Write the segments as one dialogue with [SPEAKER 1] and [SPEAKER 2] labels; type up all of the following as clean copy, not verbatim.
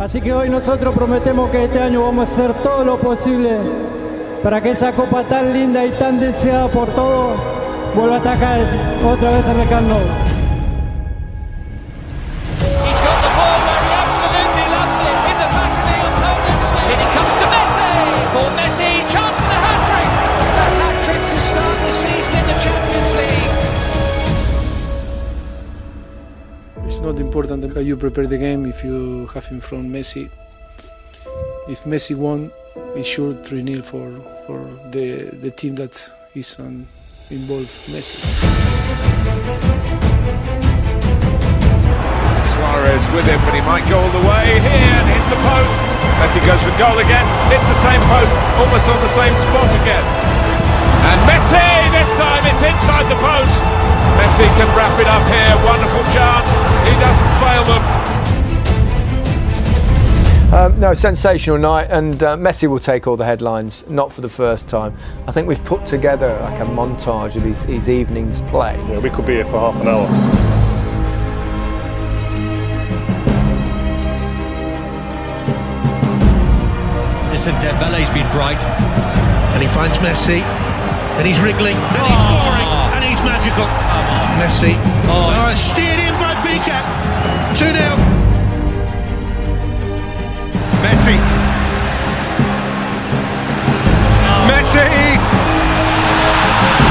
[SPEAKER 1] Así que hoy nosotros prometemos que este año vamos a hacer todo lo posible para que esa copa tan linda y tan deseada por todos vuelva a atacar otra vez en el Camp Nou.
[SPEAKER 2] He's got the ball where he absolutely loves it in the back of the opponent's net. Here it comes to Messi. For Messi, chance for the hat-trick. The hat-trick to start the season in the Champions League.
[SPEAKER 3] It's not important how you prepare the game if you have in front Messi. If Messi won, it's sure 3-0 for the team that is involved, Messi.
[SPEAKER 4] Suarez with him, but he might go all the way here and hits the post. Messi goes for goal again, hits the same post, almost on the same spot again. And Messi, this time it's inside the post. Messi can wrap it up here, wonderful chance, he doesn't fail them.
[SPEAKER 5] No, sensational night, and Messi will take all the headlines, not for the first time. I think we've put together like a montage of his evening's play.
[SPEAKER 6] Yeah, we could be here for half an hour.
[SPEAKER 2] Listen, Dembele's been bright.
[SPEAKER 7] And he finds Messi, and he's wriggling, and he's scoring, and he's magical. Messi, steered in by Piqué, 2-0. Messi. Messi.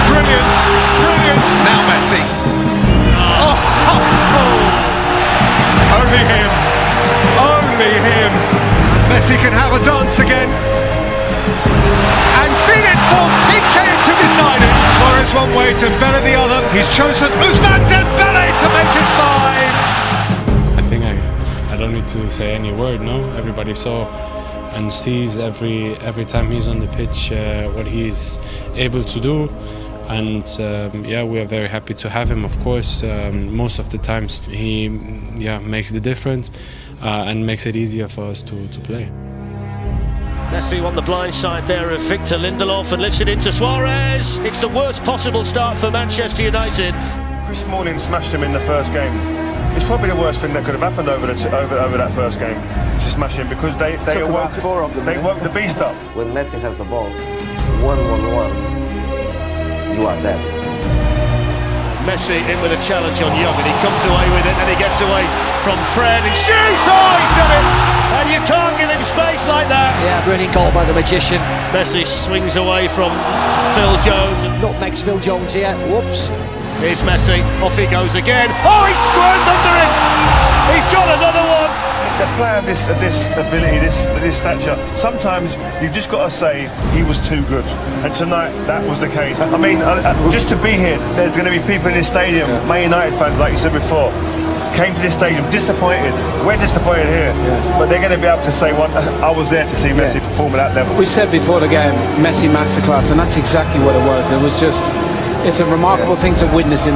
[SPEAKER 7] Brilliant. Brilliant. Now Messi. Oh. Only him. Only him. Messi can have a dance again. And feed it for Piqué to decide it. Suarez one way, Dembele the other. He's chosen Ousmane Dembele to make it 5.
[SPEAKER 8] I think I don't need to say any word, no? Everybody saw and sees every time he's on the pitch what he's able to do. And yeah, we are very happy to have him, of course. Most of the times he makes the difference and makes it easier for us to play.
[SPEAKER 2] Messi on the blind side there of Victor Lindelof and lifts it into Suarez. It's the worst possible start for Manchester United.
[SPEAKER 6] Chris Smalling smashed him in the first game. It's probably the worst thing that could have happened over that first game, to smash him, because they woke the beast up.
[SPEAKER 9] When Messi has the ball, 1-1-1, you are dead.
[SPEAKER 2] Messi in with a challenge on Young, and he comes away with it, and he gets away from Fred and shoots! Oh, he's done it! And you can't give him space like that.
[SPEAKER 10] Yeah, brilliant goal by the magician.
[SPEAKER 2] Messi swings away from Phil Jones.
[SPEAKER 10] Nutmegs Phil Jones here. Whoops.
[SPEAKER 2] Here's Messi, off he goes again. Oh, he's squirmed under him! He's got another one!
[SPEAKER 6] The player of this ability, this stature, sometimes you've just got to say he was too good. And tonight, that was the case. I mean, just to be here, there's going to be people in this stadium, Man United fans, like you said before, came to this stadium disappointed. We're disappointed here, but they're going to be able to say, "Well, I was there to see Messi perform at that level."
[SPEAKER 1] We said before the game, Messi masterclass, and that's exactly what it was. It was just, it's a remarkable thing to witness in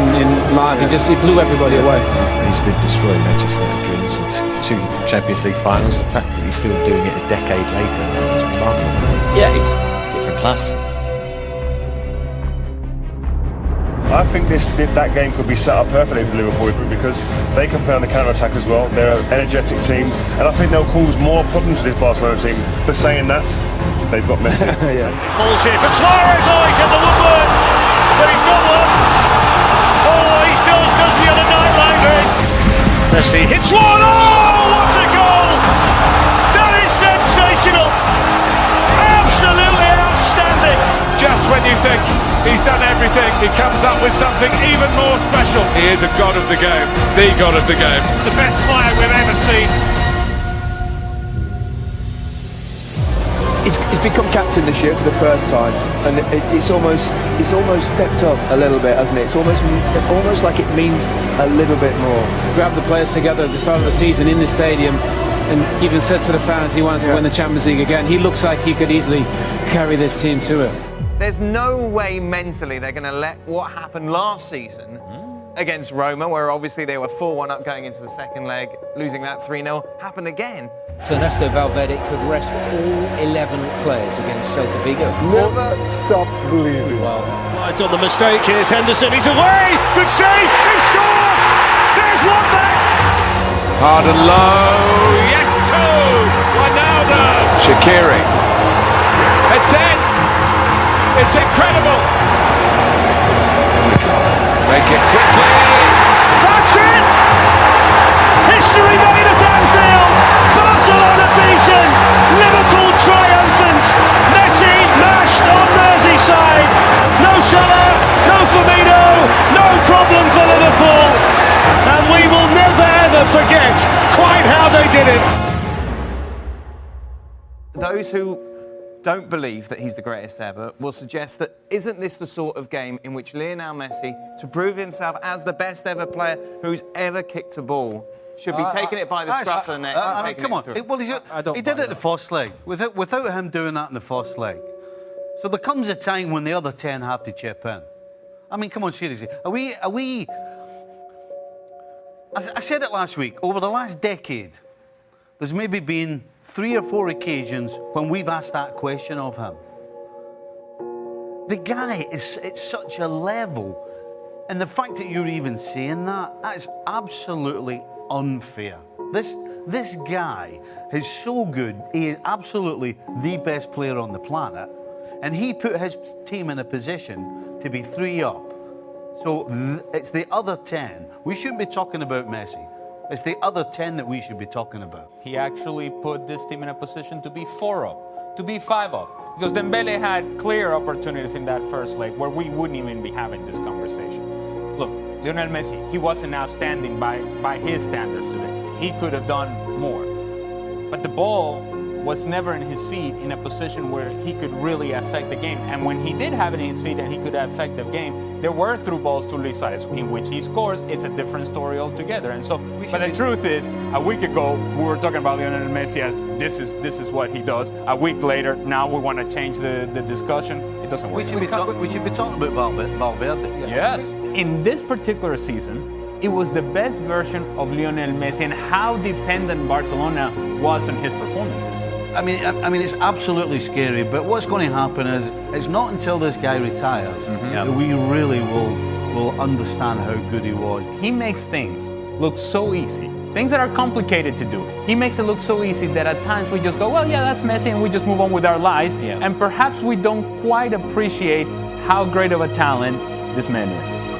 [SPEAKER 1] live. He blew everybody away.
[SPEAKER 11] He's been destroying Manchester United dreams of 2 Champions League finals. The fact that he's still doing it a decade later is remarkable.
[SPEAKER 9] Yeah, he's different class.
[SPEAKER 6] I think that game could be set up perfectly for Liverpool because they can play on the counter-attack as well. They're an energetic team, and I think they'll cause more problems to this Barcelona team. But saying that, they've got Messi.
[SPEAKER 2] Falls here for Suarez. Oh, he's in the woodwork, but he's got one. Oh, he still does the other night like this. Messi hits one. Oh, what a goal! That is sensational. Absolutely outstanding.
[SPEAKER 4] Just when you think he's done everything, he comes up with something even more special. He is a god of the game, the god of the game.
[SPEAKER 2] The best player we've ever seen.
[SPEAKER 5] He's become captain this year for the first time, and it's almost stepped up a little bit, hasn't it? It's almost like it means a little bit more.
[SPEAKER 1] Grabbed the players together at the start of the season in the stadium, and even said to the fans he wants to win the Champions League again. He looks like he could easily carry this team to it.
[SPEAKER 12] There's no way mentally they're going to let what happened last season against Roma, where obviously they were 4-1 up going into the second leg, losing that 3-0, happen again.
[SPEAKER 10] So Ernesto Valverde could rest all 11 players against Celta Vigo.
[SPEAKER 5] Never stop believing.
[SPEAKER 2] Well, he's done the mistake. Here's Henderson. He's away. Good save. He scored. There's one back.
[SPEAKER 4] Hard and low. Yes, two. Flick it quickly.
[SPEAKER 2] That's it! History made at Anfield! Barcelona beaten! Liverpool triumphant! Messi mashed on Merseyside! No Salah, no Firmino, no problem for Liverpool! And we will never ever forget quite how they did it!
[SPEAKER 12] Those who don't believe that he's the greatest ever will suggest that isn't this the sort of game in which Lionel Messi, to prove himself as the best ever player who's ever kicked a ball, should be taking it by the scruff of the neck and taking
[SPEAKER 13] come
[SPEAKER 12] it
[SPEAKER 13] on.
[SPEAKER 12] through.
[SPEAKER 13] Well, he did it the first leg, without him doing that in the first leg. So there comes a time when the other 10 have to chip in. I mean, come on, seriously. Are we... I said it last week, over the last decade, there's maybe been 3 or 4 occasions when we've asked that question of him. The guy is at such a level, and the fact that you're even saying that is absolutely unfair. This guy is so good, he is absolutely the best player on the planet, and he put his team in a position to be 3 up. So it's the other 10. We shouldn't be talking about Messi. It's the other 10 that we should be talking about.
[SPEAKER 14] He actually put this team in a position to be 4 up, to be 5 up. Because Dembele had clear opportunities in that first leg where we wouldn't even be having this conversation. Look, Lionel Messi, he wasn't outstanding by his standards today. He could have done more. But the ball was never in his feet in a position where he could really affect the game. And when he did have it in his feet and he could affect the game, there were through balls to Luis Suarez in which he scores. It's a different story altogether. And so, but the truth is, a week ago, we were talking about Lionel Messi as this is what he does. A week later, now we want to change the discussion. It doesn't work.
[SPEAKER 13] We should be talking about Valverde.
[SPEAKER 14] Yes. In this particular season, it was the best version of Lionel Messi and how dependent Barcelona was on his performances.
[SPEAKER 13] I mean, it's absolutely scary, but what's going to happen is it's not until this guy retires that we really will understand how good he was.
[SPEAKER 14] He makes things look so easy. Things that are complicated to do. He makes it look so easy that at times we just go, well, yeah, that's Messi, and we just move on with our lives. Yeah. And perhaps we don't quite appreciate how great of a talent this man is.